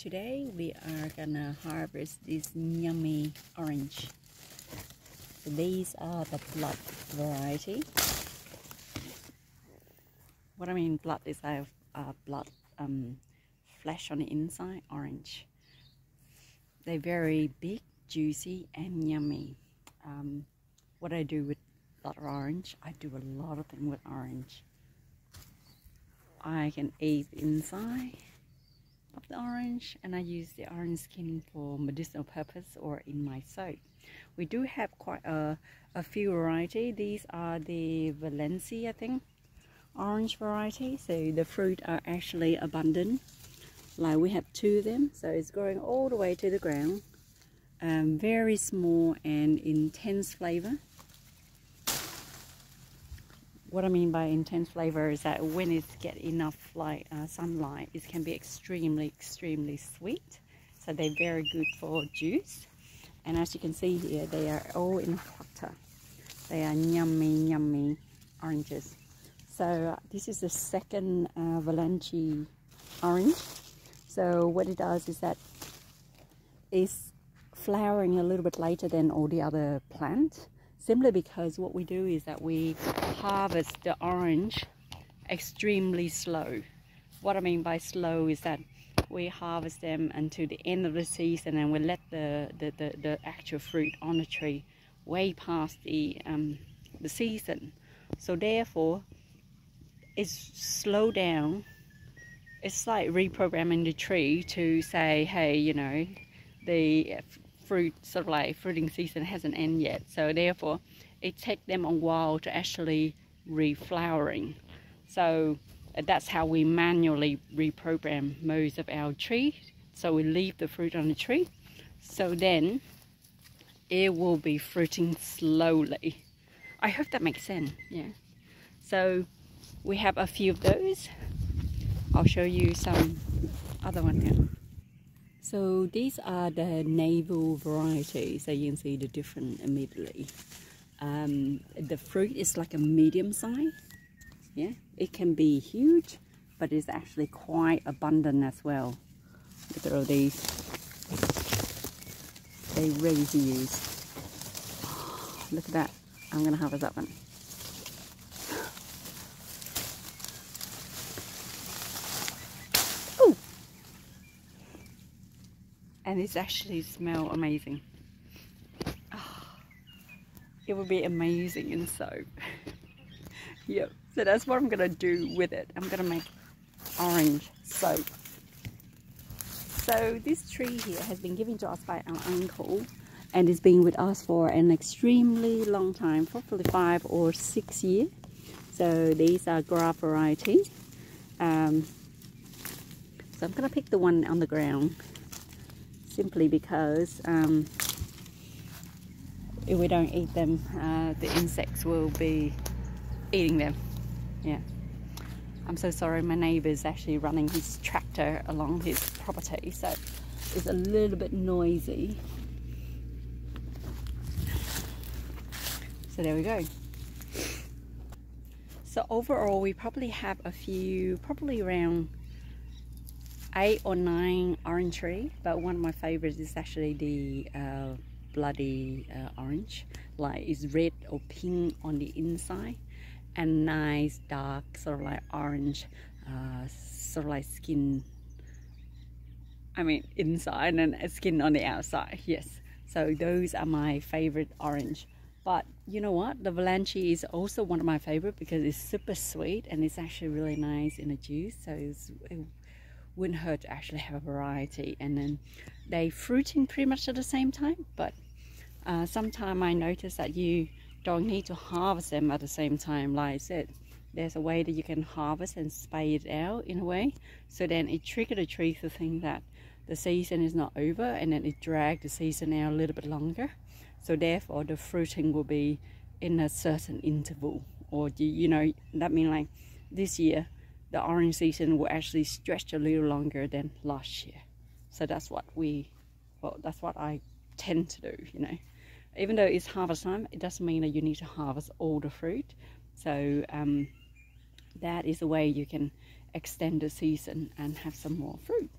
Today we are gonna harvest this yummy orange. So these are the blood variety. What I mean blood is I have blood flesh on the inside, orange. They're very big, juicy and yummy. What I do with blood orange, I do a lot of things with orange. I can eat inside of the orange, and I use the orange skin for medicinal purpose or in my soap. We do have quite a few variety. These are the Valencia, I think, orange variety. So the fruit are actually abundant. Like we have 2 of them, so it's growing all the way to the ground. Very small and intense flavor. What I mean by intense flavor is that when it gets enough sunlight, it can be extremely sweet. So they're very good for juice. And as you can see here, they are all in cluster. They are yummy oranges. So this is the second Valencia orange. So what it does is that it's flowering a little bit later than all the other plants. Simply because what we do is that we harvest the orange extremely slow. What I mean by slow is that we harvest them until the end of the season, and we let the actual fruit on the tree way past the season. So therefore, it's slow down. It's like reprogramming the tree to say, hey, you know, the fruit, sort of like fruiting season hasn't ended yet, so therefore it takes them a while to actually reflowering. So that's how we manually reprogram most of our tree. So we leave the fruit on the tree, so then it will be fruiting slowly. I hope that makes sense. Yeah, so we have a few of those. I'll show you some other one now. So these are the Navel variety, so you can see the difference immediately. The fruit is like a medium size. Yeah, it can be huge, but it's actually quite abundant as well. Look at all these. They're ready to use. Look at that. I'm gonna harvest that one. And it's actually smell amazing. Oh, it would be amazing in soap. Yep, so that's what I'm gonna do with it. I'm gonna make orange soap. So this tree here has been given to us by our uncle, and it's been with us for an extremely long time, probably 5 or 6 years. So these are grass variety. So I'm gonna pick the one on the ground, simply because if we don't eat them, the insects will be eating them. Yeah, I'm so sorry, my neighbor is actually running his tractor along his property, so it's a little bit noisy. So there we go. So overall we probably have a few, probably around 8 or 9 orange trees, but one of my favorites is actually the bloody orange. Like it's red or pink on the inside, and nice dark sort of like orange, sort of like skin. I mean inside and skin on the outside. Yes, so those are my favorite orange. But you know what? The Valencia is also one of my favorite because it's super sweet and it's actually really nice in the juice. So it wouldn't hurt to actually have a variety, and then they fruiting pretty much at the same time. But sometimes I notice that you don't need to harvest them at the same time. Like I said, there's a way that you can harvest and spay it out in a way, so then it triggers the tree to think that the season is not over, and then it drags the season out a little bit longer. So therefore the fruiting will be in a certain interval, or you know, that means like this year the orange season will actually stretch a little longer than last year. So that's what that's what I tend to do, you know. Even though it's harvest time, it doesn't mean that you need to harvest all the fruit. So that is a way you can extend the season and have some more fruit.